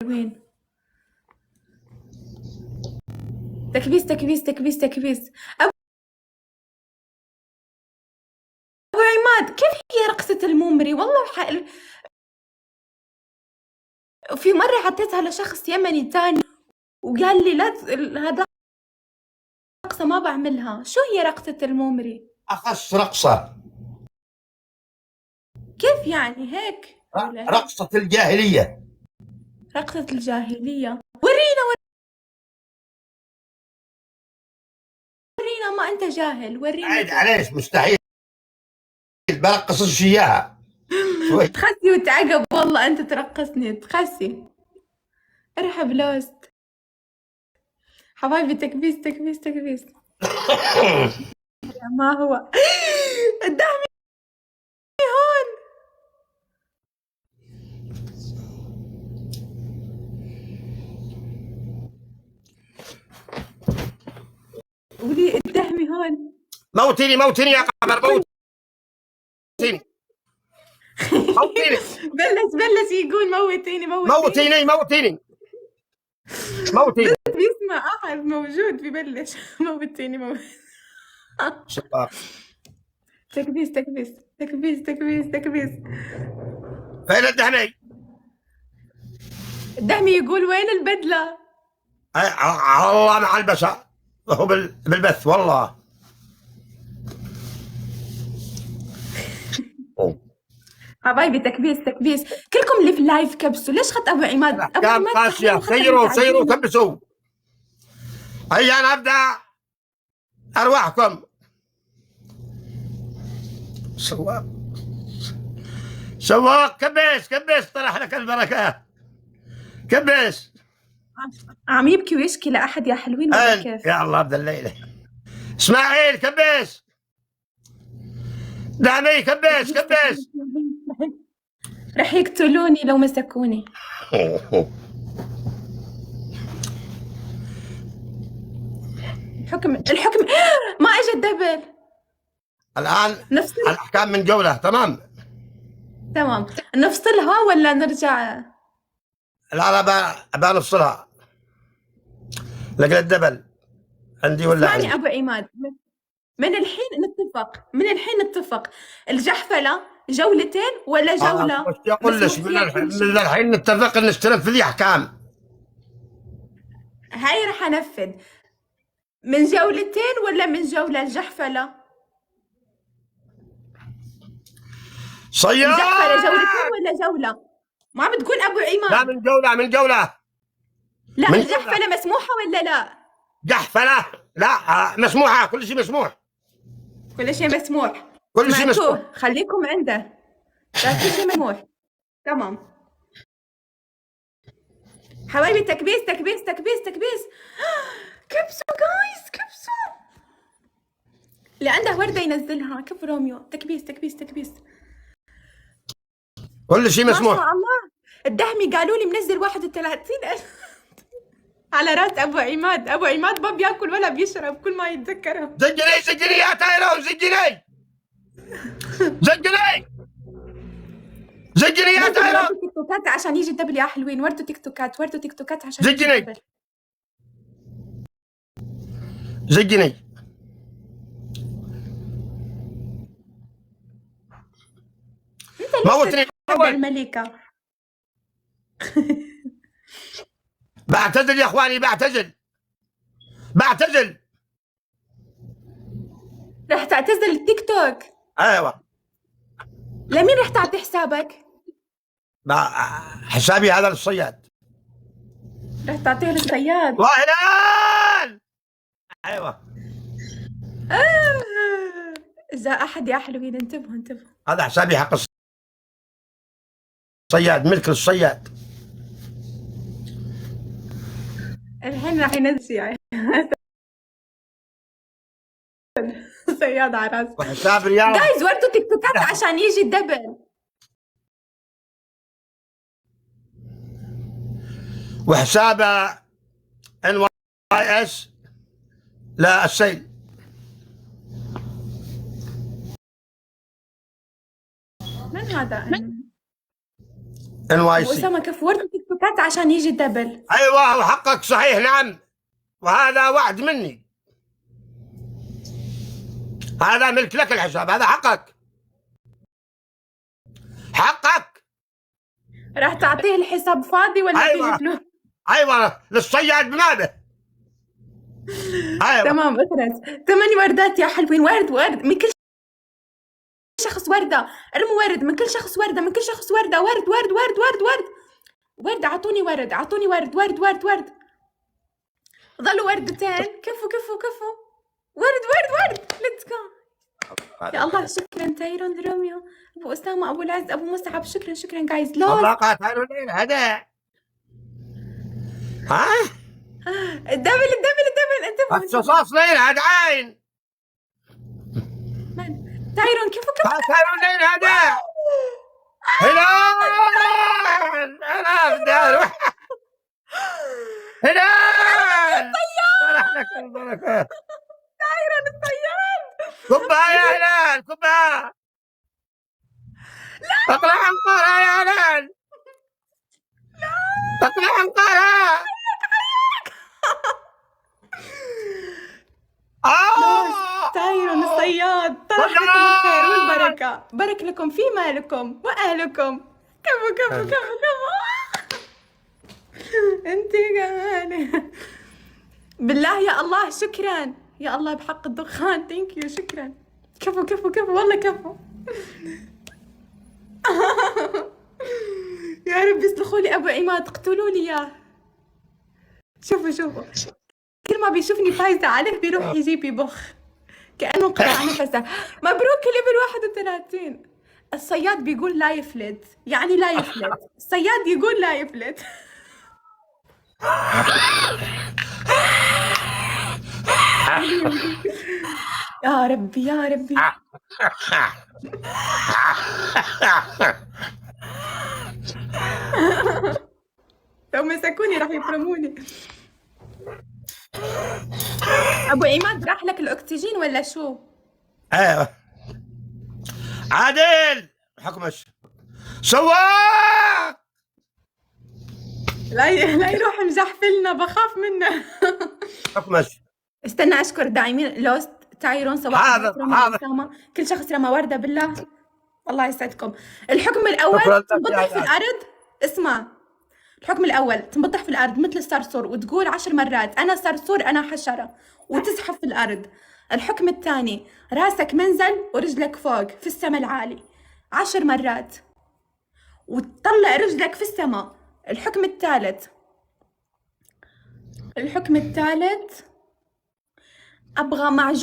وين؟ تكبيس تكبيس تكبيس تكبيس. أبو عماد، كيف هي رقصة المومري؟ والله في مرة حطيتها لشخص يمني تاني وقال لي لا هذا رقصة ما بعملها. شو هي رقصة المومري؟ أخص رقصة. كيف يعني هيك؟ ولا هيك؟ رقصة الجاهلية. رقصة الجاهلية. ورينا ما أنت جاهل، ورينا. عيد عليش، مستحيل برقصش إياها. شوي تخسي وتعقب، والله أنت ترقصني تخسي. ارحب لوست حبايبي. تكبيس تكبيس تكبيس. ما هو الدعم هون. ولي الدهمي هون. موتيني موتيني يا قمر، موتيني موتيني بلش يقول موتيني موتيني موتيني موتيني. بيسمع أحد موجود ببلش موتيني شباب تكبيس تكبيس تكبيس تكبيس تكبيس. فين الدهمي؟ الدهمي يقول وين البدلة؟ الله مع البشر، هو بالبث والله. حبايبي تكبيس تكبيس. كلكم اللي في اللايف كبسوا. ليش خط أبو عماد؟ أبو أحكام عماد قاسية. سيروا كبسوا. هيا أنا أبدأ. أرواحكم سواق كبس طرح لك البركة. كبس. عم يبكي ويشكي لأحد يا حلوين ولا كيف؟ يا الله ابدا الليلة. اسماعيل كبس. دعمي كبس. رح يقتلوني لو مسكوني. الحكم ما اجى الدبل. الآن نفصل. الأحكام من جولة. تمام نفصلها ولا نرجع؟ لا بنفصلها. لقى الدبل عندي ولا اسمعني عندي؟ أبو عماد، من الحين نتفق. الجحفلة جولتين ولا جولة؟ يقول لك من الحين نتفق نشترك في ذي أحكام. هاي رح أنفذ. من جولتين ولا من جولة الجحفلة؟ صياد. الجحفلة جولتين ولا جولة؟ ما بتقول أبو عماد؟ لا من جولة. لا الجحفلة مسموحة ولا لا؟ جحفلة لا مسموحة. كل شيء مسموح. كل شيء مسموح. كل شيء مسموح. خليكم عنده. لا كل شيء مسموح. تمام حبايبي. تكبيس تكبيس تكبيس تكبيس. كبسوا جايز كبسوا. اللي عنده وردة ينزلها. كيف روميو؟ تكبيس تكبيس تكبيس. كل شيء مسموح. ما شاء الله. الدهمي قالوا لي منزل 31,000 على راس أبو عماد. أبو عماد ما بياكل ولا بيشرب كل ما يتذكره. زجني يا تايلو. زجني يا تايلو. وردوا تيك توكات عشان يجي الدبل يا حلوين. وردوا تيك توكات عشان يجي الدبل. زجني. موتني الملكة. بعتزل يا اخواني. بعتزل. رح تعتزل التيك توك؟ ايوه. لمين رح تعطي حسابك؟ حسابي هذا للصياد. رح تعطيه للصياد؟ وهلال. ايوه. إذا أحد يا حلوين انتبهوا. هذا حسابي حق الصياد، ملك للصياد. الحين راح ينزل صياد على راسه. وحساب رياض. جايز وردوا تيك توكات عشان يجي الدبل. وحساب NYS لا السيل. من هذا؟ NYC. ابو اسامه كف ورد تيك توكات عشان يجي الدبل. ايوه وحقك صحيح، نعم، وهذا وعد مني، هذا ملك لك الحساب، هذا حقك، حقك. راح تعطيه الحساب فاضي ولا أيوة. فيه فلوس؟ ايوه للصياد بما به. ايوه تمام اخرس. 8 وردات يا حلوين، ورد من كل شخص وردة، ارموا ورد من كل شخص وردة، من كل شخص وردة، ورد اعطوني ورد. ظلوا وردتين، كفو ورد ليتس جو. يا الله شكرا تايرون روميو، ابو اسامه، ابو العز، ابو مصعب، شكرا جايز. والله قاتلوا ليل هذا. ها الدبل انتبهوا. الصصاص ليل هذا عين. من تايرون كفو قاتلوا ليل هذا. هلال انا بدي اروح. هلال فرح لك البركه. تايرون الطيران. كبها يا هلال كبها. اطلع انقارها يا هلال. اطلع انقارها. تايرون الصياد، طرح لكم الخير والبركة، بارك لكم في مالكم وأهلكم. كفو انت كمان. بالله يا الله شكرا يا الله بحق الدخان، ثانك يو شكرا. كفو والله كفو. يا رب يسلخوا لي ابو عماد، اقتلوا لي اياه. شوفوا كل ما بيشوفني فايزة عليه بيروح يجيب يبخ كأنه انقطع نفسه. مبروك الليفل 31. الصياد بيقول لا يفلت، يعني لا يفلت، الصياد يقول لا يفلت. يا ربي لو مسكوني راح يفرموني. ابو عماد راح لك الاكسجين ولا شو؟ ايوه عادل حكمش سواق. لا يروح مزحفلنا، بخاف منه. حكمش. استنى اشكر داعمين لوست، تايرون، سواء حاضر كل شخص رمى وردة بالله. الله يسعدكم. الحكم الاول تنبطح في الارض. اسمع، الحكم الاول تنبطح في الارض مثل الصرصور وتقول 10 مرات انا صرصور انا حشرة وتزحف في الارض. الحكم الثاني راسك منزل ورجلك فوق في السماء العالي 10 مرات وتطلع رجلك في السماء. الحكم الثالث ابغى معجون